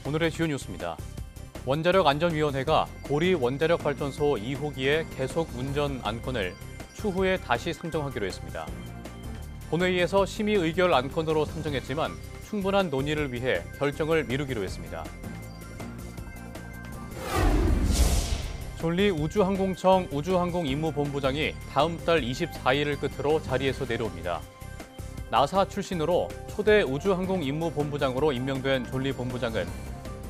오늘의 주요 뉴스입니다. 원자력안전위원회가 고리 원자력발전소 2호기의 계속 운전 안건을 추후에 다시 상정하기로 했습니다. 본회의에서 심의 의결 안건으로 상정했지만 충분한 논의를 위해 결정을 미루기로 했습니다. 존리 우주항공청 우주항공임무본부장이 다음 달 24일을 끝으로 자리에서 내려옵니다. 나사 출신으로 초대 우주항공임무본부장으로 임명된 존리 본부장은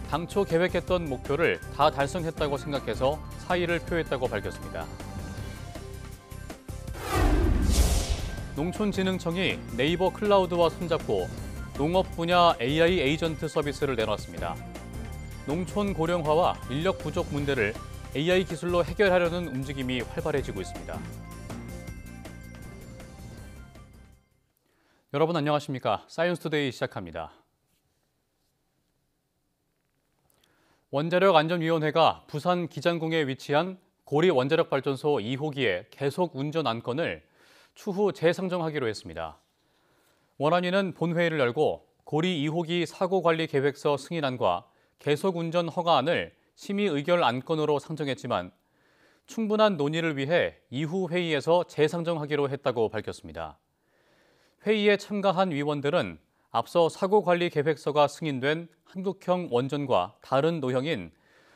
당초 계획했던 목표를 다 달성했다고 생각해서 사의를 표했다고 밝혔습니다. 농촌진흥청이 네이버 클라우드와 손잡고 농업 분야 AI 에이전트 서비스를 내놨습니다. 농촌 고령화와 인력 부족 문제를 AI 기술로 해결하려는 움직임이 활발해지고 있습니다. 여러분 안녕하십니까? 사이언스투데이 시작합니다. 원자력안전위원회가 부산 기장궁에 위치한 고리 원자력발전소 2호기의 계속 운전 안건을 추후 재상정하기로 했습니다. 원안위는 본회의를 열고 고리 2호기 사고관리계획서 승인안과 계속 운전 허가안을 심의 의결 안건으로 상정했지만 충분한 논의를 위해 이후 회의에서 재상정하기로 했다고 밝혔습니다. 회의에 참가한 위원들은 앞서 사고관리계획서가 승인된 한국형 원전과 다른 노형인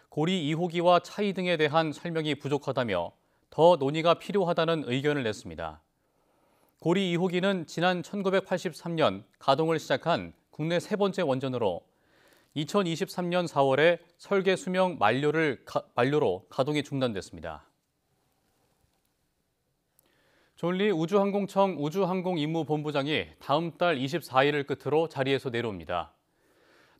고리 2호기와 차이 등에 대한 설명이 부족하다며 더 논의가 필요하다는 의견을 냈습니다. 고리 2호기는 지난 1983년 가동을 시작한 국내 세 번째 원전으로 2023년 4월에 설계 수명 만료로 가동이 중단됐습니다. 존리 우주항공청 우주항공임무본부장이 다음 달 24일을 끝으로 자리에서 내려옵니다.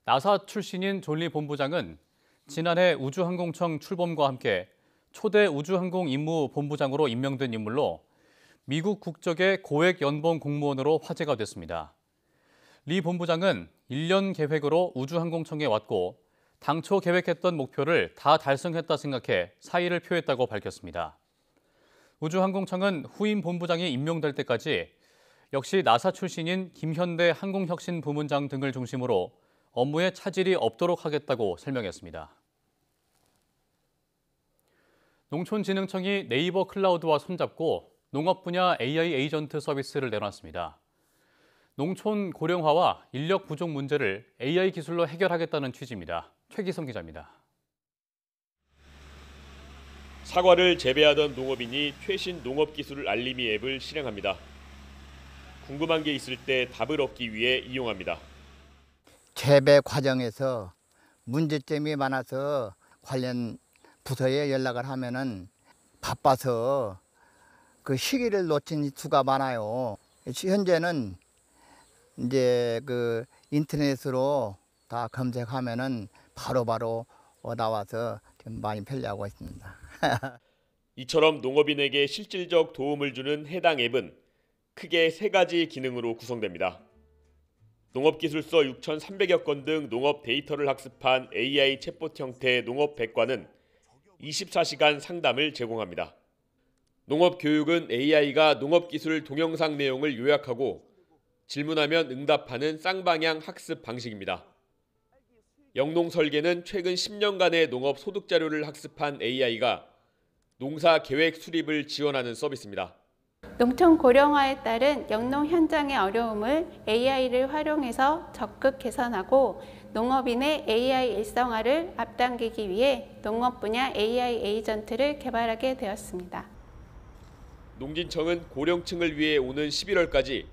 나사 출신인 존리 본부장은 지난해 우주항공청 출범과 함께 초대 우주항공임무본부장으로 임명된 인물로 미국 국적의 고액 연봉 공무원으로 화제가 됐습니다. 리 본부장은 1년 계획으로 우주항공청에 왔고 당초 계획했던 목표를 다 달성했다 생각해 사의를 표했다고 밝혔습니다. 우주항공청은 후임 본부장이 임명될 때까지 역시 나사 출신인 김현대 항공혁신부문장 등을 중심으로 업무에 차질이 없도록 하겠다고 설명했습니다. 농촌진흥청이 네이버 클라우드와 손잡고 농업 분야 AI 에이전트 서비스를 내놨습니다. 농촌 고령화와 인력 부족 문제를 AI 기술로 해결하겠다는 취지입니다. 최기성 기자입니다. 사과를 재배하던 농업인이 최신 농업기술 알림이 앱을 실행합니다. 궁금한 게 있을 때 답을 얻기 위해 이용합니다. 재배 과정에서 문제점이 많아서 관련 부서에 연락을 하면은 바빠서 그 시기를 놓친 수가 많아요. 현재는 이제 그 인터넷으로 다 검색하면은 바로바로 나와서 좀 많이 편리하고 있습니다. 이처럼 농업인에게 실질적 도움을 주는 해당 앱은 크게 세 가지 기능으로 구성됩니다. 농업기술서 6,300여 건 등 농업 데이터를 학습한 AI 챗봇 형태의 농업 백과는 24시간 상담을 제공합니다. 농업교육은 AI가 농업기술 동영상 내용을 요약하고 질문하면 응답하는 쌍방향 학습 방식입니다. 영농설계는 최근 10년간의 농업 소득 자료를 학습한 AI가 농사 계획 수립을 지원하는 서비스입니다. 농촌 고령화에 따른 영농 현장의 어려움을 AI를 활용해서 적극 개선하고 농업인의 AI 일상화를 앞당기기 위해 농업 분야 AI 에이전트를 개발하게 되었습니다. 농진청은 고령층을 위해 오는 11월까지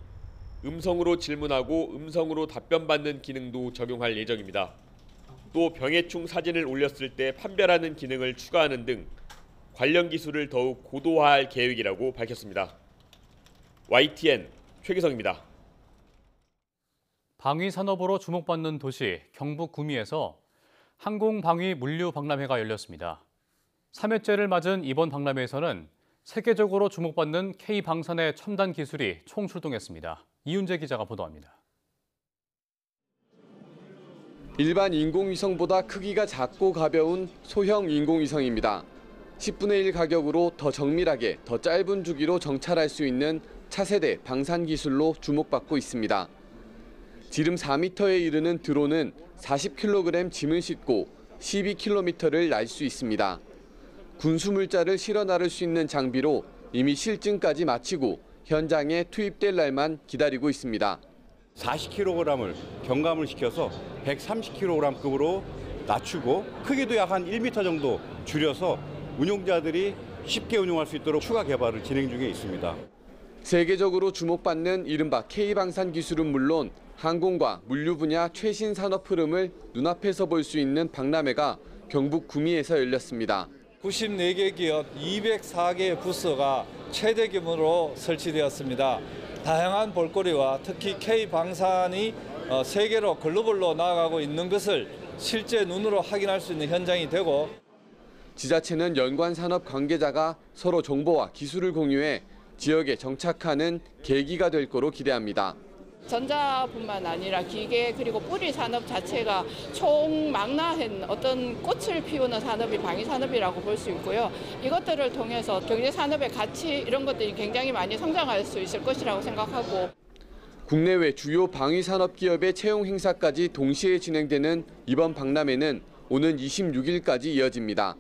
음성으로 질문하고 음성으로 답변받는 기능도 적용할 예정입니다. 또 병해충 사진을 올렸을 때 판별하는 기능을 추가하는 등 관련 기술을 더욱 고도화할 계획이라고 밝혔습니다. YTN 최기성입니다. 방위 산업으로 주목받는 도시 경북 구미에서 항공방위 물류 박람회가 열렸습니다. 3회째를 맞은 이번 박람회에서는 세계적으로 주목받는 K방산의 첨단 기술이 총출동했습니다. 이윤재 기자가 보도합니다. 일반 인공위성보다 크기가 작고 가벼운 소형 인공위성입니다. 10분의 1 가격으로 더 정밀하게 더 짧은 주기로 정찰할 수 있는 차세대 방산 기술로 주목받고 있습니다. 지름 4m에 이르는 드론은 40kg 짐을 싣고 12km를 날 수 있습니다. 군수물자를 실어 나를 수 있는 장비로 이미 실증까지 마치고 현장에 투입될 날만 기다리고 있습니다. 40kg을 경감을 시켜서 130kg급으로 낮추고 크기도 약 한 1m 정도 줄여서 운용자들이 쉽게 운용할 수 있도록 추가 개발을 진행 중에 있습니다. 세계적으로 주목받는 이른바 K방산 기술은 물론 항공과 물류 분야 최신 산업 흐름을 눈앞에서 볼 수 있는 박람회가 경북 구미에서 열렸습니다. 94개 기업 204개의 부스가 최대 규모로 설치되었습니다. 다양한 볼거리와 특히 K방산이 세계로 글로벌로 나아가고 있는 것을 실제 눈으로 확인할 수 있는 현장이 되고, 지자체는 연관 산업 관계자가 서로 정보와 기술을 공유해 지역에 정착하는 계기가 될 거로 기대합니다. 전자뿐만 아니라 기계 그리고 뿌리 산업 자체가 총망라한 어떤 꽃을 피우는 산업이 방위 산업이라고 볼 수 있고요. 이것들을 통해서 경제 산업의 가치 이런 것들이 굉장히 많이 성장할 수 있을 것이라고 생각하고, 국내외 주요 방위 산업 기업의 채용 행사까지 동시에 진행되는 이번 박람회는 오는 26일까지 이어집니다.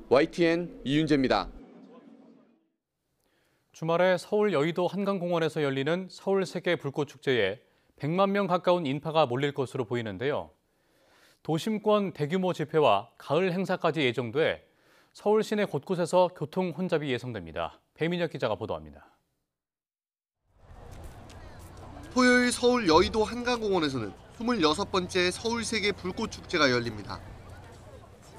YTN 이윤재입니다. 주말에 서울 여의도 한강공원에서 열리는 서울 세계 불꽃축제에 100만 명 가까운 인파가 몰릴 것으로 보이는데요. 도심권 대규모 집회와 가을 행사까지 예정돼 서울 시내 곳곳에서 교통 혼잡이 예상됩니다. 배민혁 기자가 보도합니다. 토요일 서울 여의도 한강공원에서는 26번째 서울 세계 불꽃축제가 열립니다.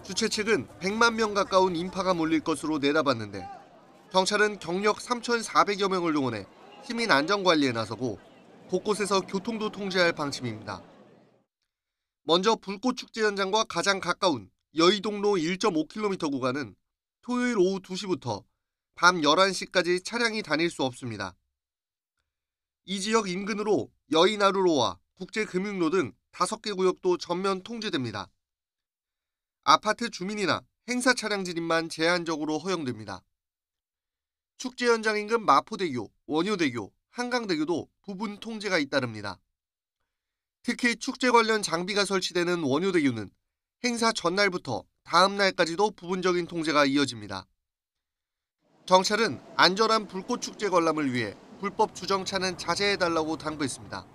주최 측은 100만 명 가까운 인파가 몰릴 것으로 내다봤는데 경찰은 경력 3,400여 명을 동원해 시민 안전관리에 나서고 곳곳에서 교통도 통제할 방침입니다. 먼저 불꽃축제 현장과 가장 가까운 여의동로 1.5km 구간은 토요일 오후 2시부터 밤 11시까지 차량이 다닐 수 없습니다. 이 지역 인근으로 여의나루로와 국제금융로 등 5개 구역도 전면 통제됩니다. 아파트 주민이나 행사 차량 진입만 제한적으로 허용됩니다. 축제 현장 인근 마포대교, 원효대교, 한강대교도 부분 통제가 잇따릅니다. 특히 축제 관련 장비가 설치되는 원효대교는 행사 전날부터 다음 날까지도 부분적인 통제가 이어집니다. 경찰은 안전한 불꽃축제 관람을 위해 불법 주정차는 자제해달라고 당부했습니다.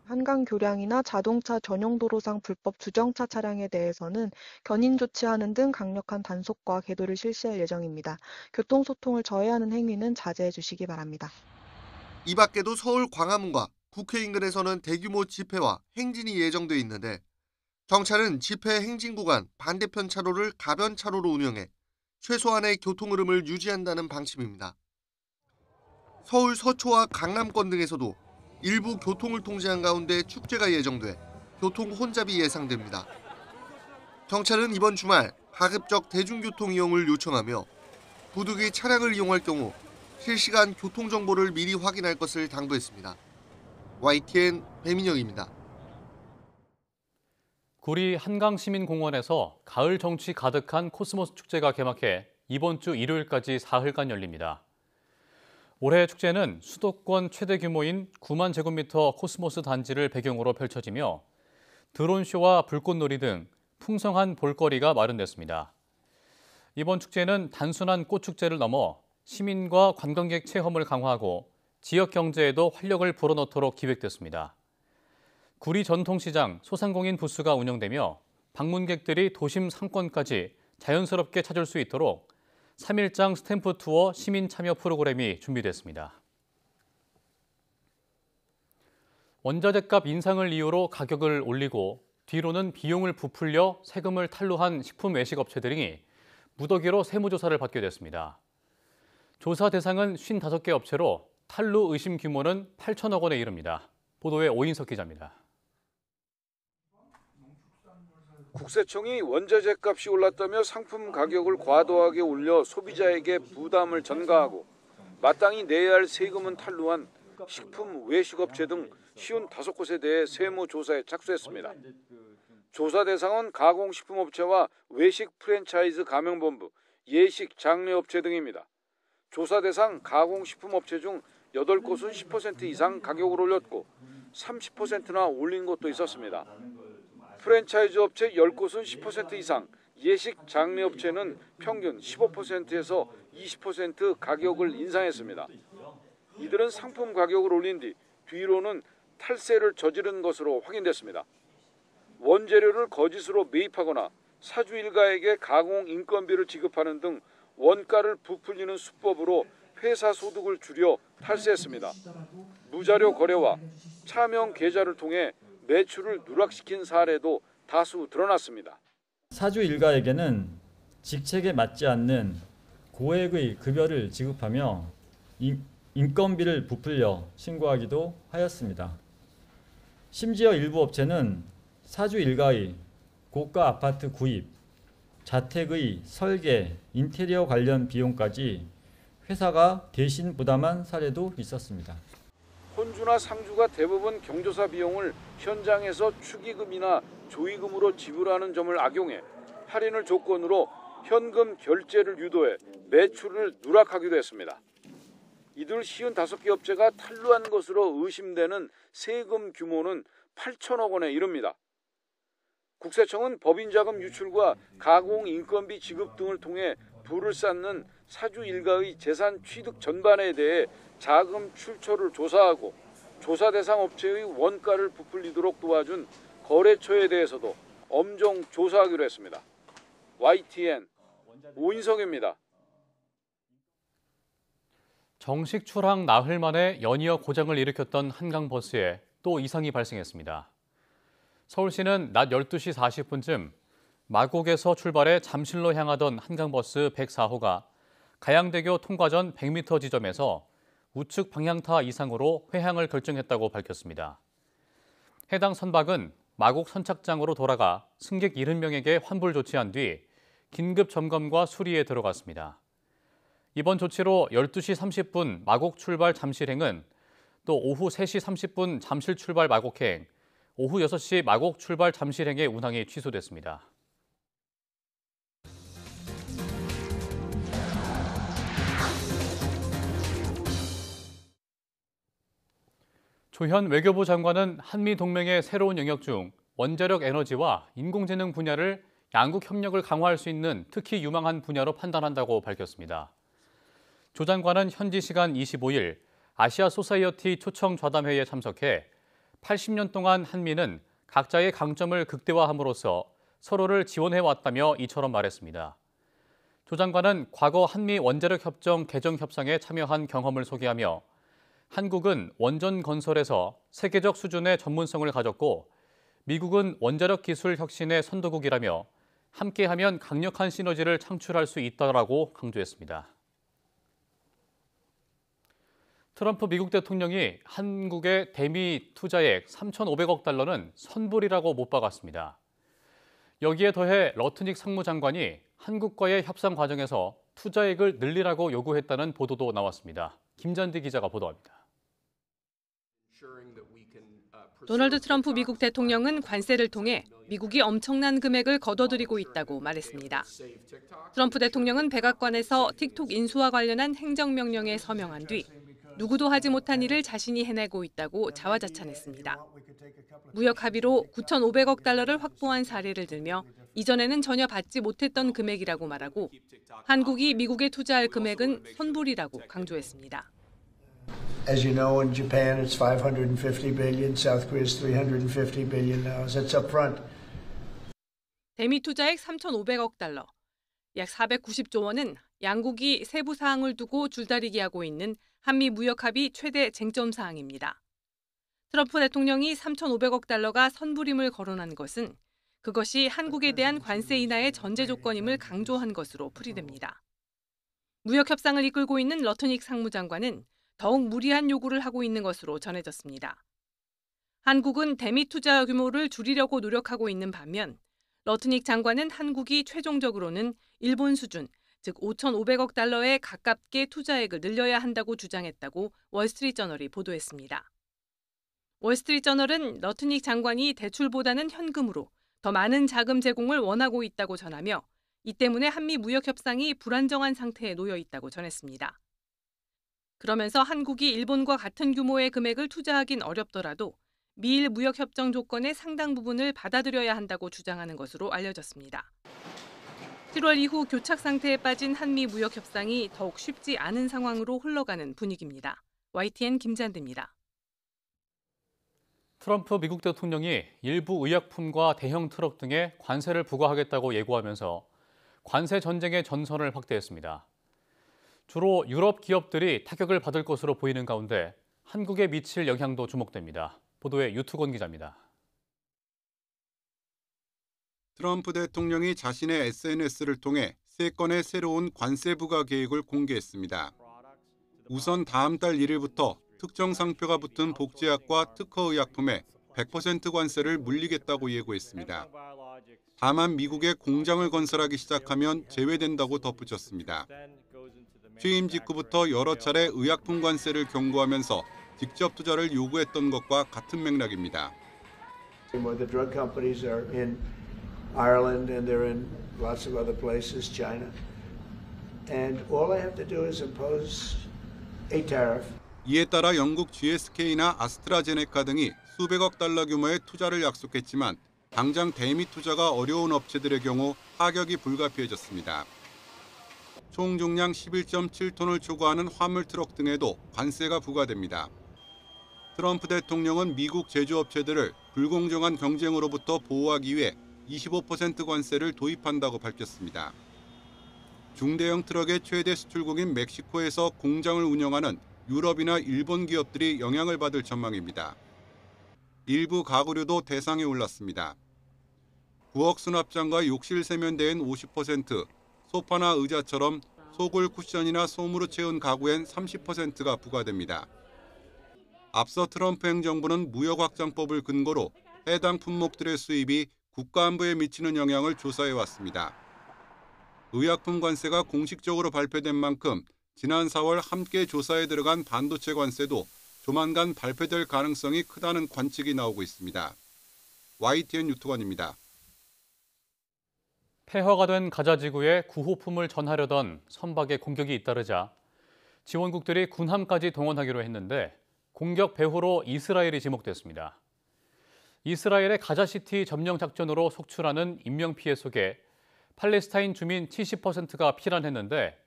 한강 교량이나 자동차 전용 도로상 불법 주정차 차량에 대해서는 견인 조치하는 등 강력한 단속과 계도를 실시할 예정입니다. 교통소통을 저해하는 행위는 자제해 주시기 바랍니다. 이 밖에도 서울 광화문과 국회 인근에서는 대규모 집회와 행진이 예정돼 있는데 경찰은 집회 행진 구간 반대편 차로를 가변 차로로 운영해 최소한의 교통 흐름을 유지한다는 방침입니다. 서울 서초와 강남권 등에서도 일부 교통을 통제한 가운데 축제가 예정돼 교통 혼잡이 예상됩니다. 경찰은 이번 주말 가급적 대중교통 이용을 요청하며 부득이 차량을 이용할 경우 실시간 교통정보를 미리 확인할 것을 당부했습니다. YTN 배민혁입니다. 구리 한강시민공원에서 가을 정취 가득한 코스모스 축제가 개막해 이번 주 일요일까지 사흘간 열립니다. 올해 축제는 수도권 최대 규모인 9만 제곱미터 코스모스 단지를 배경으로 펼쳐지며 드론쇼와 불꽃놀이 등 풍성한 볼거리가 마련됐습니다. 이번 축제는 단순한 꽃축제를 넘어 시민과 관광객 체험을 강화하고 지역 경제에도 활력을 불어넣도록 기획됐습니다. 구리 전통시장 소상공인 부스가 운영되며 방문객들이 도심 상권까지 자연스럽게 찾을 수 있도록 3일장 스탬프 투어 시민 참여 프로그램이 준비됐습니다. 원자재값 인상을 이유로 가격을 올리고 뒤로는 비용을 부풀려 세금을 탈루한 식품 외식 업체들이 무더기로 세무조사를 받게 됐습니다. 조사 대상은 55개 업체로 탈루 의심 규모는 8천억 원에 이릅니다. 보도에 오인석 기자입니다. 국세청이 원자재 값이 올랐다며 상품 가격을 과도하게 올려 소비자에게 부담을 전가하고 마땅히 내야 할 세금은 탈루한 식품 외식업체 등 55곳에 대해 세무조사에 착수했습니다. 조사 대상은 가공식품업체와 외식 프랜차이즈 가맹본부, 예식 장례업체 등입니다. 조사 대상 가공식품업체 중 8곳은 10% 이상 가격을 올렸고 30%나 올린 곳도 있었습니다. 프랜차이즈 업체 10곳은 10% 이상, 예식 장례업체는 평균 15%에서 20% 가격을 인상했습니다. 이들은 상품 가격을 올린 뒤로는 탈세를 저지른 것으로 확인됐습니다. 원재료를 거짓으로 매입하거나 사주 일가에게 가공 인건비를 지급하는 등 원가를 부풀리는 수법으로 회사 소득을 줄여 탈세했습니다. 무자료 거래와 차명 계좌를 통해 매출을 누락시킨 사례도 다수 드러났습니다. 사주 일가에게는 직책에 맞지 않는 고액의 급여를 지급하며 인건비를 부풀려 신고하기도 하였습니다. 심지어 일부 업체는 사주 일가의 고가 아파트 구입, 자택의 설계, 인테리어 관련 비용까지 회사가 대신 부담한 사례도 있었습니다. 혼주나 상주가 대부분 경조사 비용을 현장에서 축의금이나 조의금으로 지불하는 점을 악용해 할인을 조건으로 현금 결제를 유도해 매출을 누락하기도 했습니다. 이들 55개 업체가 탈루한 것으로 의심되는 세금 규모는 8천억 원에 이릅니다. 국세청은 법인자금 유출과 가공 인건비 지급 등을 통해 부를 쌓는 사주 일가의 재산 취득 전반에 대해 자금 출처를 조사하고 조사 대상 업체의 원가를 부풀리도록 도와준 거래처에 대해서도 엄정 조사하기로 했습니다. YTN 오인성입니다. 정식 출항 나흘 만에 연이어 고장을 일으켰던 한강버스에 또 이상이 발생했습니다. 서울시는 낮 12시 40분쯤 마곡에서 출발해 잠실로 향하던 한강버스 104호가 가양대교 통과 전 100m 지점에서 우측 방향타 이상으로 회항을 결정했다고 밝혔습니다. 해당 선박은 마곡 선착장으로 돌아가 승객 70명에게 환불 조치한 뒤 긴급 점검과 수리에 들어갔습니다. 이번 조치로 12시 30분 마곡 출발 잠실행은 또 오후 3시 30분 잠실 출발 마곡행, 오후 6시 마곡 출발 잠실행의 운항이 취소됐습니다. 조현 외교부 장관은 한미동맹의 새로운 영역 중 원자력 에너지와 인공지능 분야를 양국 협력을 강화할 수 있는 특히 유망한 분야로 판단한다고 밝혔습니다. 조 장관은 현지 시간 25일 아시아 소사이어티 초청 좌담회의에 참석해 80년 동안 한미는 각자의 강점을 극대화함으로써 서로를 지원해왔다며 이처럼 말했습니다. 조 장관은 과거 한미 원자력 협정 개정 협상에 참여한 경험을 소개하며 한국은 원전 건설에서 세계적 수준의 전문성을 가졌고 미국은 원자력 기술 혁신의 선도국이라며 함께하면 강력한 시너지를 창출할 수 있다라고 강조했습니다. 트럼프 미국 대통령이 한국의 대미 투자액 3,500억 달러는 선불이라고 못 박았습니다. 여기에 더해 러트닉 상무장관이 한국과의 협상 과정에서 투자액을 늘리라고 요구했다는 보도도 나왔습니다. 김잔디 기자가 보도합니다. 도널드 트럼프 미국 대통령은 관세를 통해 미국이 엄청난 금액을 거둬들이고 있다고 말했습니다. 트럼프 대통령은 백악관에서 틱톡 인수와 관련한 행정명령에 서명한 뒤 누구도 하지 못한 일을 자신이 해내고 있다고 자화자찬했습니다. 무역 합의로 9,500억 달러를 확보한 사례를 들며 이전에는 전혀 받지 못했던 금액이라고 말하고 한국이 미국에 투자할 금액은 선불이라고 강조했습니다. As you know, in Japan it's 550 billion, South Korea is 350 billion now. That's up front. 대미 투자액 3,500억 달러, 약 490조 원은 양국이 세부 사항을 두고 줄다리기 하고 있는 한미 무역 합의 최대 쟁점 사항입니다. 트럼프 대통령이 3,500억 달러가 선불임을 거론한 것은 그것이 한국에 대한 관세 인하의 전제 조건임을 강조한 것으로 풀이됩니다. 무역 협상을 이끌고 있는 러트닉 상무장관은 더욱 무리한 요구를 하고 있는 것으로 전해졌습니다. 한국은 대미 투자 규모를 줄이려고 노력하고 있는 반면 러트닉 장관은 한국이 최종적으로는 일본 수준, 즉 5,500억 달러에 가깝게 투자액을 늘려야 한다고 주장했다고 월스트리트저널이 보도했습니다. 월스트리트저널은 러트닉 장관이 대출보다는 현금으로 더 많은 자금 제공을 원하고 있다고 전하며 이 때문에 한미 무역 협상이 불안정한 상태에 놓여 있다고 전했습니다. 그러면서 한국이 일본과 같은 규모의 금액을 투자하긴 어렵더라도 미일 무역 협정 조건의 상당 부분을 받아들여야 한다고 주장하는 것으로 알려졌습니다. 7월 이후 교착 상태에 빠진 한미 무역 협상이 더욱 쉽지 않은 상황으로 흘러가는 분위기입니다. YTN 김잔대입니다. 트럼프 미국 대통령이 일부 의약품과 대형 트럭 등에 관세를 부과하겠다고 예고하면서 관세 전쟁의 전선을 확대했습니다. 주로 유럽 기업들이 타격을 받을 것으로 보이는 가운데 한국에 미칠 영향도 주목됩니다. 보도에 유투건 기자입니다. 트럼프 대통령이 자신의 SNS를 통해 3건의 새로운 관세 부과 계획을 공개했습니다. 우선 다음 달 1일부터 특정 상표가 붙은 복제약과 특허의약품에 100% 관세를 물리겠다고 예고했습니다. 다만 미국에 공장을 건설하기 시작하면 제외된다고 덧붙였습니다. 취임 직후부터 여러 차례 의약품 관세를 경고하면서 직접 투자를 요구했던 것과 같은 맥락입니다. The drug companies are in Ireland and they're in lots of other places, China. And all they have to do is impose a tariff. 이에 따라 영국 GSK나 아스트라제네카 등이 수백억 달러 규모의 투자를 약속했지만 당장 대미 투자가 어려운 업체들의 경우 타격이 불가피해졌습니다. 총 중량 11.7톤을 초과하는 화물 트럭 등에도 관세가 부과됩니다. 트럼프 대통령은 미국 제조업체들을 불공정한 경쟁으로부터 보호하기 위해 25% 관세를 도입한다고 밝혔습니다. 중대형 트럭의 최대 수출국인 멕시코에서 공장을 운영하는 유럽이나 일본 기업들이 영향을 받을 전망입니다. 일부 가구류도 대상에 올랐습니다. 부엌 수납장과 욕실 세면대엔 50%, 소파나 의자처럼 소굴 쿠션이나 솜으로 채운 가구엔 30%가 부과됩니다. 앞서 트럼프 행정부는 무역 확장법을 근거로 해당 품목들의 수입이 국가 안보에 미치는 영향을 조사해왔습니다. 의약품 관세가 공식적으로 발표된 만큼 지난 4월 함께 조사에 들어간 반도체 관세도 조만간 발표될 가능성이 크다는 관측이 나오고 있습니다. YTN 유투관입니다. 폐허가 된 가자 지구에 구호품을 전하려던 선박의 공격이 잇따르자 지원국들이 군함까지 동원하기로 했는데 공격 배후로 이스라엘이 지목됐습니다. 이스라엘의 가자시티 점령 작전으로 속출하는 인명피해 속에 팔레스타인 주민 70%가 피난했는데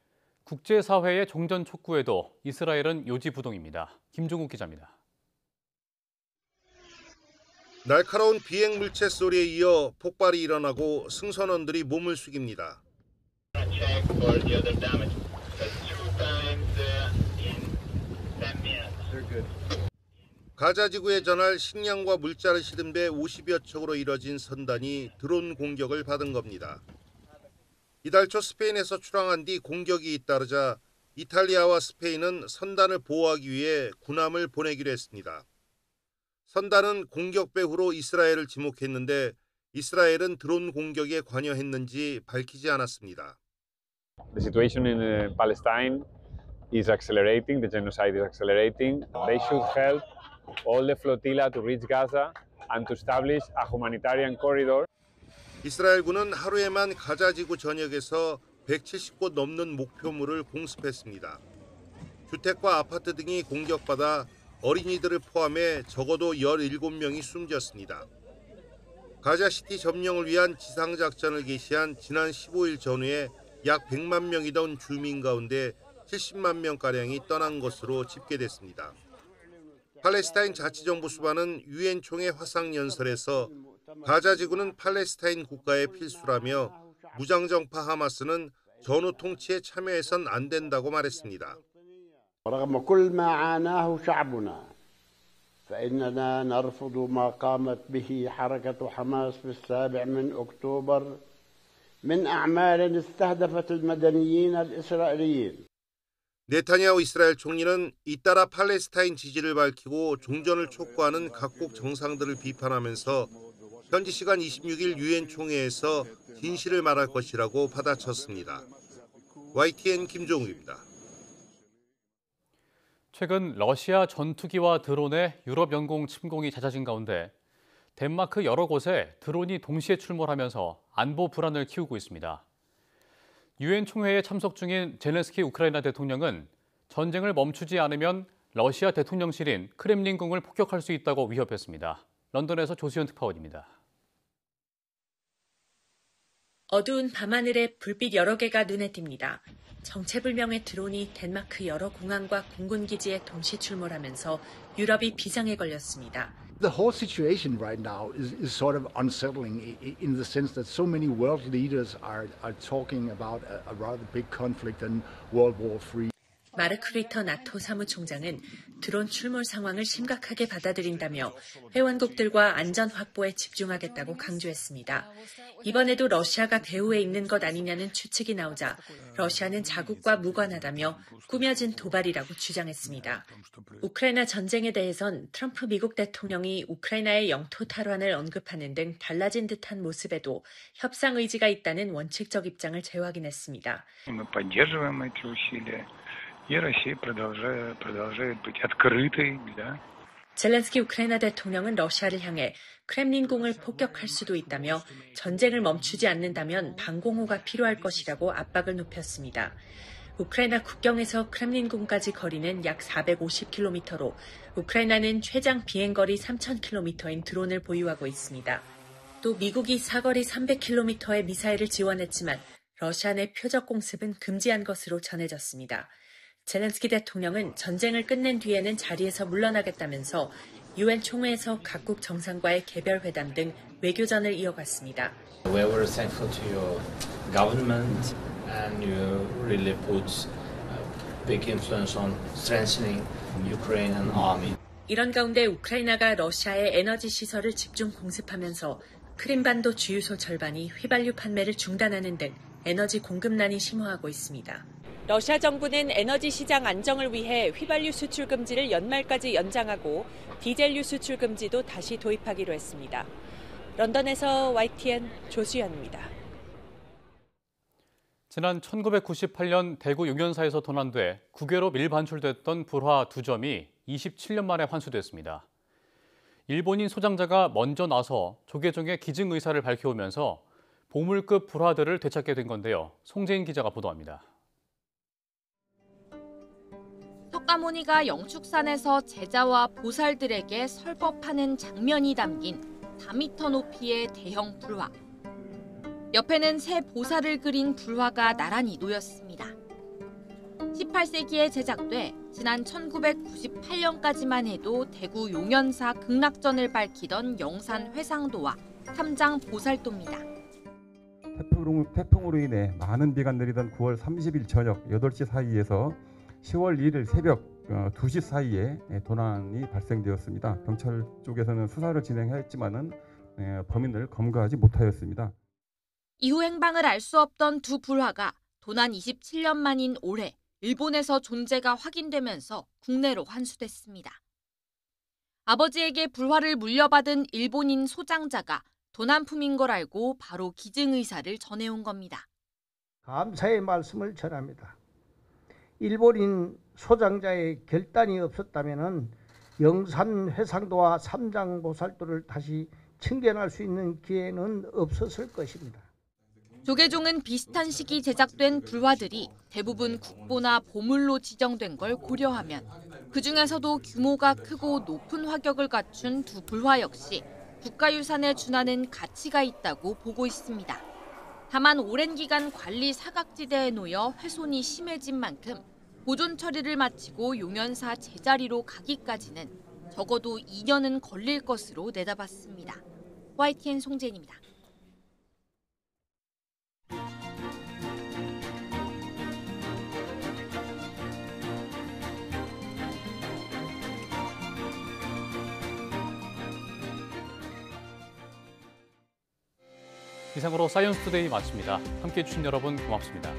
국제사회의 종전 촉구에도 이스라엘은 요지부동입니다. 김종국 기자입니다. 날카로운 비행 물체 소리에 이어 폭발이 일어나고 승선원들이 몸을 숙입니다. 가자 지구에 전할 식량과 물자를 실은 배 50여 척으로 이뤄진 선단이 드론 공격을 받은 겁니다. 이달 초 스페인에서 출항한 뒤 공격이 잇따르자 이탈리아와 스페인은 선단을 보호하기 위해 군함을 보내기로 했습니다. 선단은 공격 배후로 이스라엘을 지목했는데 이스라엘은 드론 공격에 관여했는지 밝히지 않았습니다. The situation in Palestine is accelerating. The genocide is accelerating. They should help all the flotilla to reach Gaza and to establish a humanitarian corridor. 이스라엘군은 하루에만 가자 지구 전역에서 170곳 넘는 목표물을 공습했습니다. 주택과 아파트 등이 공격받아 어린이들을 포함해 적어도 17명이 숨졌습니다. 가자시티 점령을 위한 지상작전을 개시한 지난 15일 전후에 약 100만 명이던 주민 가운데 70만 명가량이 떠난 것으로 집계됐습니다. 팔레스타인 자치정부 수반은 유엔 총회 화상연설에서 가자 지구는 팔레스타인 국가의 필수라며 무장정파 하마스는 전후 통치에 참여해선 안 된다고 말했습니다. رغم كل ما عاناه شعبنا فإننا نرفض ما قامت به حركة حماس في 7 من أكتوبر من أعمال استهدفت المدنيين الإسرائيليين. 네타냐후 이스라엘 총리는 잇따라 팔레스타인 지지를 밝히고 종전을 촉구하는 각국 정상들을 비판하면서 현지 시간 26일 유엔 총회에서 진실을 말할 것이라고 받아쳤습니다. YTN 김종욱입니다. 최근 러시아 전투기와 드론의 유럽 영공 침공이 잦아진 가운데 덴마크 여러 곳에 드론이 동시에 출몰하면서 안보 불안을 키우고 있습니다. 유엔 총회에 참석 중인 젤렌스키 우크라이나 대통령은 전쟁을 멈추지 않으면 러시아 대통령실인 크렘린궁을 폭격할 수 있다고 위협했습니다. 런던에서 조수연 특파원입니다. 어두운 밤하늘에 불빛 여러 개가 눈에 띕니다. 정체불명의 드론이 덴마크 여러 공항과 공군기지에 동시 출몰하면서 유럽이 비상에 걸렸습니다. The whole situation right now is sort of unsettling in the sense that so many world leaders are talking about a rather big conflict in World War III. 마르크 리터 나토 사무총장은 드론 출몰 상황을 심각하게 받아들인다며 회원국들과 안전 확보에 집중하겠다고 강조했습니다. 이번에도 러시아가 배후에 있는 것 아니냐는 추측이 나오자 러시아는 자국과 무관하다며 꾸며진 도발이라고 주장했습니다. 우크라이나 전쟁에 대해선 트럼프 미국 대통령이 우크라이나의 영토 탈환을 언급하는 등 달라진 듯한 모습에도 협상 의지가 있다는 원칙적 입장을 재확인했습니다. 젤렌스키 우크라이나 대통령은 러시아를 향해 크렘린궁을 폭격할 수도 있다며 전쟁을 멈추지 않는다면 방공호가 필요할 것이라고 압박을 높였습니다. 우크라이나 국경에서 크렘린궁까지 거리는 약 450km로 우크라이나는 최장 비행거리 3,000km인 드론을 보유하고 있습니다. 또 미국이 사거리 300km의 미사일을 지원했지만 러시아 내 표적 공습은 금지한 것으로 전해졌습니다. 젤렌스키 대통령은 전쟁을 끝낸 뒤에는 자리에서 물러나겠다면서 유엔 총회에서 각국 정상과의 개별 회담 등 외교전을 이어갔습니다. We were thankful to your government and you really put big influence on strengthening Ukrainian army. 이런 가운데 우크라이나가 러시아의 에너지 시설을 집중 공습하면서 크림반도 주유소 절반이 휘발유 판매를 중단하는 등 에너지 공급난이 심화하고 있습니다. 러시아 정부는 에너지 시장 안정을 위해 휘발유 수출 금지를 연말까지 연장하고 디젤유 수출 금지도 다시 도입하기로 했습니다. 런던에서 YTN 조수연입니다. 지난 1998년 대구 용연사에서 도난돼 국외로 밀반출됐던 불화 2점이 27년 만에 환수됐습니다. 일본인 소장자가 먼저 나서 조계종의 기증 의사를 밝혀오면서 보물급 불화들을 되찾게 된 건데요. 송재인 기자가 보도합니다. 석가모니가 영축산에서 제자와 보살들에게 설법하는 장면이 담긴 4m 높이의 대형 불화. 옆에는 새 보살을 그린 불화가 나란히 놓였습니다. 18세기에 제작돼 지난 1998년까지만 해도 대구 용연사 극락전을 밝히던 영산 회상도와 삼장 보살도입니다. 태풍으로 인해 많은 비가 내리던 9월 30일 저녁 8시 사이에서 10월 1일 새벽 2시 사이에 도난이 발생되었습니다. 경찰 쪽에서는 수사를 진행했지만은 범인을 검거하지 못하였습니다. 이후 행방을 알 수 없던 두 불화가 도난 27년 만인 올해 일본에서 존재가 확인되면서 국내로 환수됐습니다. 아버지에게 불화를 물려받은 일본인 소장자가 도난품인 걸 알고 바로 기증 의사를 전해온 겁니다. 감사의 말씀을 전합니다. 일본인 소장자의 결단이 없었다면 영산 회상도와 삼장보살도를 다시 청견할 수 있는 기회는 없었을 것입니다. 조계종은 비슷한 시기 제작된 불화들이 대부분 국보나 보물로 지정된 걸 고려하면 그중에서도 규모가 크고 높은 화격을 갖춘 두 불화 역시 국가유산에 준하는 가치가 있다고 보고 있습니다. 다만 오랜 기간 관리 사각지대에 놓여 훼손이 심해진 만큼 보존 처리를 마치고 용연사 제자리로 가기까지는 적어도 2년은 걸릴 것으로 내다봤습니다. YTN 송재인입니다. 이상으로 사이언스 투데이 마칩니다. 함께해 주신 여러분 고맙습니다.